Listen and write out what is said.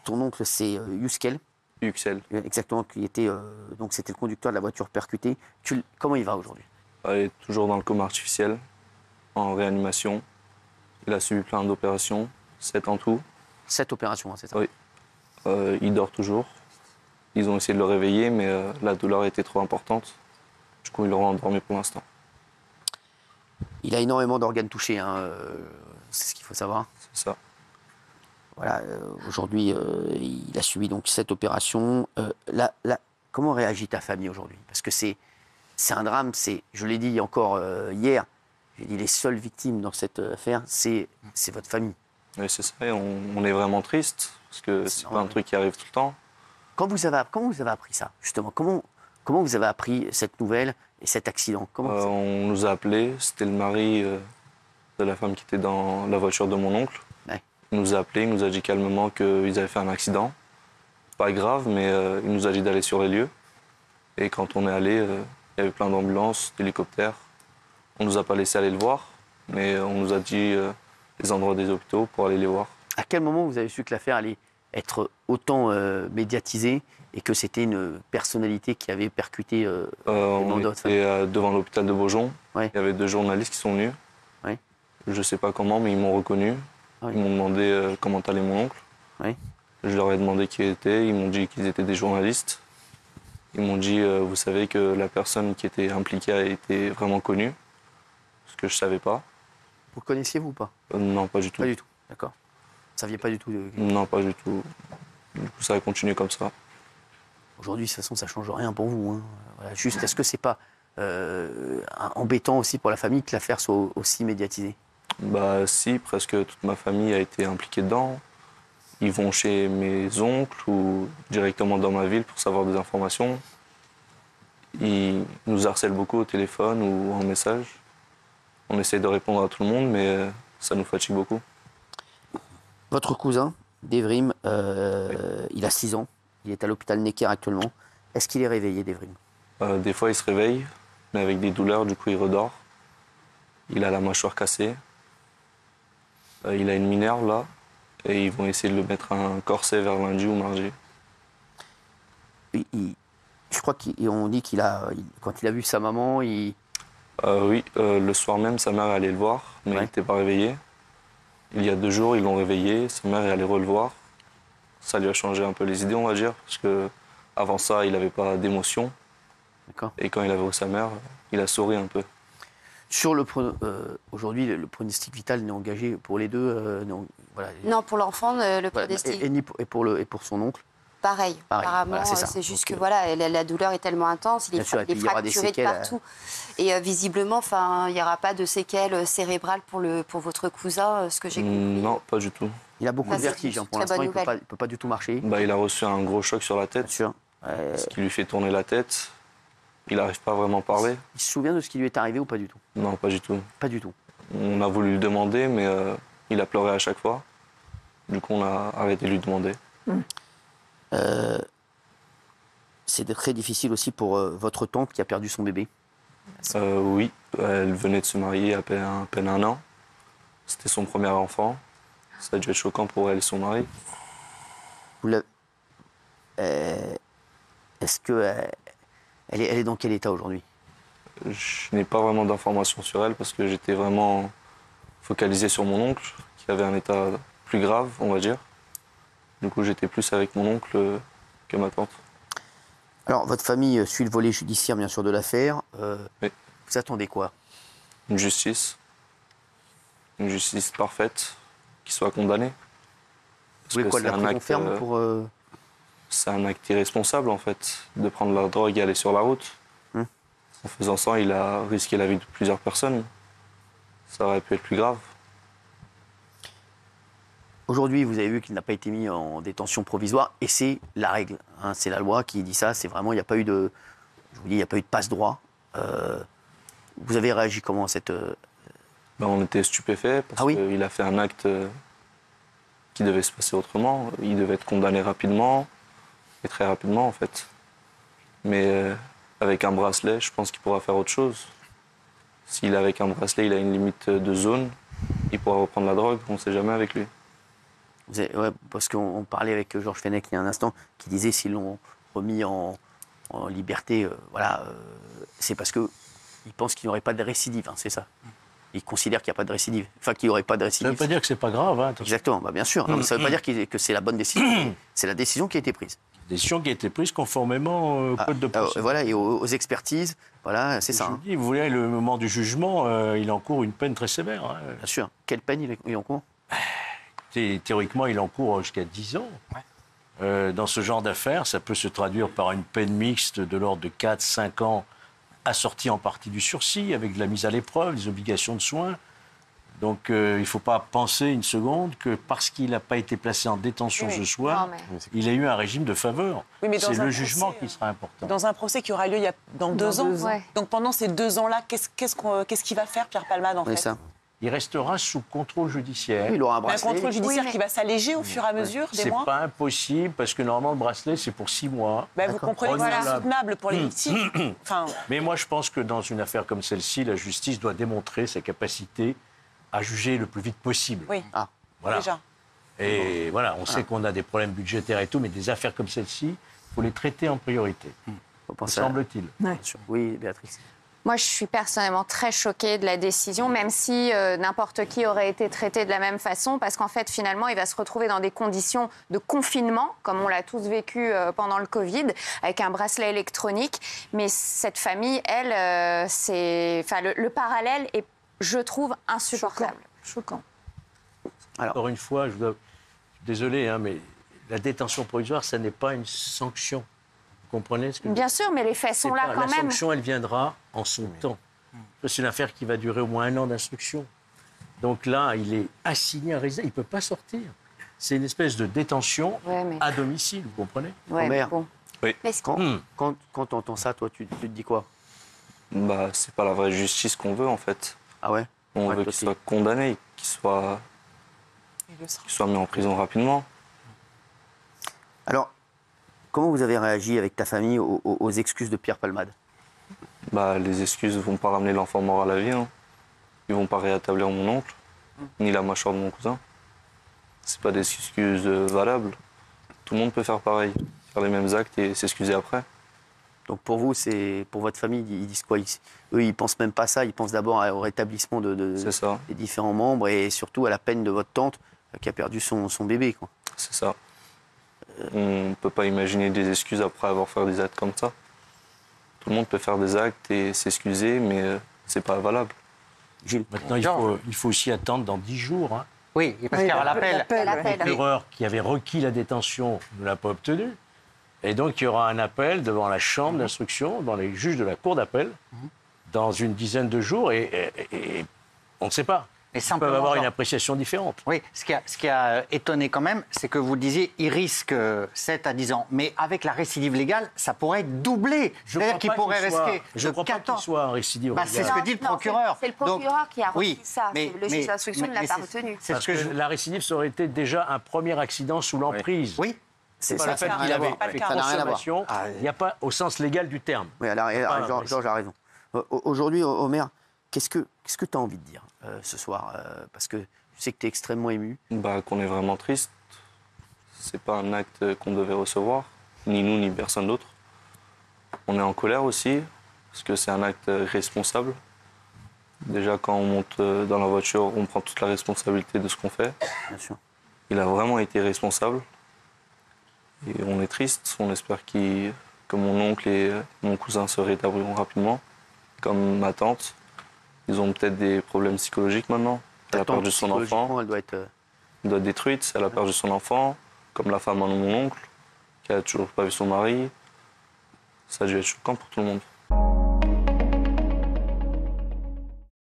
ton oncle, c'est Yuskel, Yüksel. exactement, qui était donc c'était le conducteur de la voiture percutée. Comment il va aujourd'hui? Il est toujours dans le coma artificiel, en réanimation. Il a subi plein d'opérations, 7 en tout. 7 opérations, hein, c'est ça? Oui. Il dort toujours. Ils ont essayé de le réveiller, mais la douleur était trop importante. Du coup, ils l'ont endormi pour l'instant. Il a énormément d'organes touchés, hein, c'est ce qu'il faut savoir. C'est ça. Voilà, aujourd'hui, il a subi donc 7 opérations. Comment réagit ta famille aujourd'hui? Parce que c'est un drame, je l'ai dit encore hier, j'ai dit les seules victimes dans cette affaire, c'est votre famille. Oui, c'est ça. Et on est vraiment triste, parce que c'est pas un truc qui arrive tout le temps. Comment vous avez appris ça, justement? Comment vous avez appris cette nouvelle et cet accident? On nous a appelés, c'était le mari de la femme qui était dans la voiture de mon oncle. Ouais. Il nous a appelés, il nous a dit calmement qu'ils avaient fait un accident. Pas grave, mais il nous a dit d'aller sur les lieux. Et quand on est allé, il y avait plein d'ambulances, d'hélicoptères. On nous a pas laissé aller le voir, mais on nous a dit les endroits des hôpitaux pour aller les voir. À quel moment vous avez su que l'affaire allait être autant médiatisée et que c'était une personnalité qui avait percuté on était devant l'hôpital de Beaujon. Ouais. Il y avait 2 journalistes qui sont venus. Ouais. Je sais pas comment, mais ils m'ont reconnu. Ouais. Ils m'ont demandé comment allait mon oncle. Ouais. Je leur ai demandé qui ils étaient. Ils m'ont dit qu'ils étaient des journalistes. Ils m'ont dit, vous savez que la personne qui était impliquée a été vraiment connue, ce que je savais pas. Vous le connaissiez, vous, ou pas? Non, pas du tout. Pas du tout, d'accord. Vous ne saviez pas du tout Non, pas du tout. Du coup, ça a continué comme ça. Aujourd'hui, de toute façon, ça ne change rien pour vous, hein. Voilà, juste, est-ce que c'est pas embêtant aussi pour la famille que l'affaire soit aussi médiatisée? Bah si, presque toute ma famille a été impliquée dedans. Ils vont chez mes oncles ou directement dans ma ville pour savoir des informations. Ils nous harcèlent beaucoup au téléphone ou en message. On essaie de répondre à tout le monde, mais ça nous fatigue beaucoup. Votre cousin, Devrim, il a 6 ans. Il est à l'hôpital Necker actuellement. Est-ce qu'il est réveillé, Devrim? Des fois, il se réveille, mais avec des douleurs, du coup, il redort. Il a la mâchoire cassée. Il a une minerve, là. Et ils vont essayer de le mettre un corset vers lundi ou mardi. Je crois qu'on dit quand il a vu sa maman, oui, le soir même, sa mère est allée le voir, mais il n'était pas réveillé. Il y a 2 jours, ils l'ont réveillé, sa mère est allée le voir. Ça lui a changé un peu les idées, on va dire, parce que avant ça, il n'avait pas d'émotion. D'accord. Et quand il a vu sa mère, il a souri un peu. Aujourd'hui, le pronostic vital n'est engagé pour les deux. Voilà. Non, pour l'enfant, le Voilà, pronostic. et pour son oncle. Pareil. Apparemment, voilà, c'est ça. c'est juste Donc, que voilà, la douleur est tellement intense, il est fracturé de partout. Et visiblement, il n'y aura pas de séquelles cérébrales pour votre cousin, ce que j'ai compris. Non, pas du tout. Il a beaucoup de vertige. Pour l'instant, il ne peut pas du tout marcher. Bah, il a reçu un gros choc sur la tête, Bien sûr. ce qui lui fait tourner la tête. Il n'arrive pas vraiment à parler. Il se souvient de ce qui lui est arrivé ou pas du tout? Non, pas du tout. Pas du tout. On a voulu lui demander, mais il a pleuré à chaque fois. Du coup, on a arrêté de lui demander. C'est très difficile aussi pour votre tante qui a perdu son bébé. Oui, elle venait de se marier à peine 1 an. C'était son premier enfant. Ça a dû être choquant pour elle et son mari. Est-ce que elle est dans quel état aujourd'hui? Je n'ai pas vraiment d'informations sur elle parce que j'étais vraiment focalisé sur mon oncle, qui avait un état plus grave, on va dire. Du coup, j'étais plus avec mon oncle que ma tante. Alors, votre famille suit le volet judiciaire, bien sûr, de l'affaire. Oui. Vous attendez quoi? Une justice parfaite, qui soit condamnée. Vous voulez quoi, de la prison ferme pour... C'est un acte irresponsable, en fait, de prendre la drogue et aller sur la route. En faisant ça, il a risqué la vie de plusieurs personnes. Ça aurait pu être plus grave. Aujourd'hui, vous avez vu qu'il n'a pas été mis en détention provisoire, et c'est la règle. Hein, c'est la loi qui dit ça. C'est vraiment, il n'y a pas eu de... Je vous dis, il n'y a pas eu de passe-droit. Vous avez réagi comment à cette... On était stupéfaits parce qu'il a fait un acte qui devait se passer autrement. Il devait être condamné rapidement, et très rapidement en fait. Mais avec un bracelet, je pense qu'il pourra faire autre chose. S'il est avec un bracelet, il a une limite de zone, il pourra reprendre la drogue, on ne sait jamais avec lui. parce qu'on parlait avec Georges Fenech il y a un instant, qui disait s'ils l'ont remis en liberté, c'est parce qu'ils pensent qu'il n'y aurait pas de récidive, c'est ça. Ils considèrent qu'il n'y a pas de récidive. Enfin, qu'il n'y aurait pas de récidive. Ça ne veut pas dire que ce n'est pas grave. Exactement, bien sûr. Non, mais ça ne veut pas dire que c'est la bonne décision. C'est la décision qui a été prise. Décision qui a été prise conformément au code de procédure. Voilà, et aux expertises, voilà, c'est ça. Vous voulez, le moment du jugement, il encourt une peine très sévère. Bien sûr. Quelle peine il encourt? Théoriquement, il encourt jusqu'à 10 ans. Ouais. Dans ce genre d'affaires, ça peut se traduire par une peine mixte de l'ordre de 4-5 ans, assortie en partie du sursis, avec de la mise à l'épreuve, des obligations de soins. Donc, il ne faut pas penser une seconde que parce qu'il n'a pas été placé en détention ce soir, il a eu un régime de faveur. Oui, c'est le jugement qui sera important. Dans un procès qui aura lieu dans 2 ans. Ouais. Donc, pendant ces 2 ans-là, qu'est-ce qu'il va faire, Pierre Palmade, en fait ça. Il restera sous contrôle judiciaire. Oui, il aura un bracelet. Un contrôle judiciaire qui va s'alléger au fur et à mesure des mois. C'est pas impossible, parce que normalement, le bracelet, c'est pour 6 mois. Vous comprenez que c'est insoutenable pour les victimes. Mais moi, je pense que dans une affaire comme celle-ci, la justice doit démontrer sa capacité à juger le plus vite possible. Oui, voilà. Déjà. Et voilà, on sait qu'on a des problèmes budgétaires et tout, mais des affaires comme celle-ci, il faut les traiter en priorité, me semble-t-il. Ouais. Oui, Béatrix. Moi, je suis personnellement très choquée de la décision, même si n'importe qui aurait été traité de la même façon, parce qu'en fait, finalement, il va se retrouver dans des conditions de confinement, comme on l'a tous vécu pendant le Covid, avec un bracelet électronique. Mais cette famille, elle, le parallèle est, je trouve, insupportable. Choquant. Alors, encore une fois, je suis désolé, mais la détention provisoire, ça n'est pas une sanction. Vous comprenez ce que Bien sûr, mais les faits sont là quand même. La sanction, elle viendra en son temps. C'est une affaire qui va durer au moins 1 an d'instruction. Donc là, il est assigné à résidence. Il ne peut pas sortir. C'est une espèce de détention à domicile, vous comprenez? Mère, oui. Quand tu entends ça, toi, tu te dis quoi? C'est pas la vraie justice qu'on veut, en fait. Ah ouais? On veut qu'il soit condamné, qu'il soit mis en prison rapidement. Alors, comment vous avez réagi avec ta famille aux excuses de Pierre Palmade? Les excuses ne vont pas ramener l'enfant mort à la vie. Ils ne vont pas rétablir mon oncle, ni la mâchoire de mon cousin. Ce pas des excuses valables. Tout le monde peut faire pareil, faire les mêmes actes et s'excuser après. Donc pour vous, pour votre famille, ils disent quoi? Eux, ils ne pensent même pas à ça. Ils pensent d'abord au rétablissement des différents membres et surtout à la peine de votre tante qui a perdu son bébé, quoi. C'est ça. On ne peut pas imaginer des excuses après avoir fait des actes comme ça. Tout le monde peut faire des actes et s'excuser, mais c'est pas valable. Gilles, maintenant, il faut aussi attendre dans 10 jours. Oui, parce qu'il y aura l'appel. Le procureur qui avait requis la détention ne l'a pas obtenue. Et donc, il y aura un appel devant la chambre d'instruction, devant les juges de la cour d'appel, dans une dizaine de jours, et on ne sait pas. Ils peuvent avoir une appréciation différente. Oui, ce qui a étonné quand même, c'est que vous disiez il risque 7 à 10 ans. Mais avec la récidive légale, ça pourrait être doublé. C'est-à-dire qu'il pourrait rester je ne crois pas qu'il soit en récidive légale. C'est ce que dit le procureur. C'est le procureur qui a requis ça. Le juge d'instruction ne l'a pas retenu. Parce que la récidive, ça aurait été déjà un premier accident sous l'emprise. Oui. C'est pas le fait qu'il avait fait consommation. Il n'y a pas au sens légal du terme. Oui, alors, Georges a raison. Aujourd'hui, Omer, qu'est-ce que tu as envie de dire ce soir? Parce que je sais que tu es extrêmement ému. Qu'on est vraiment triste. C'est pas un acte qu'on devait recevoir, ni nous, ni personne d'autre. On est en colère aussi, parce que c'est un acte responsable. Déjà, quand on monte dans la voiture, on prend toute la responsabilité de ce qu'on fait. Bien sûr. Il a vraiment été responsable. Et on est triste. On espère que mon oncle et mon cousin se rétabliront rapidement, comme ma tante. Ils ont peut-être des problèmes psychologiques maintenant. Elle a perdu son enfant. Elle doit être détruite. Elle a perdu son enfant, comme la femme de mon oncle, qui a toujours pas vu son mari. Ça a dû être choquant pour tout le monde.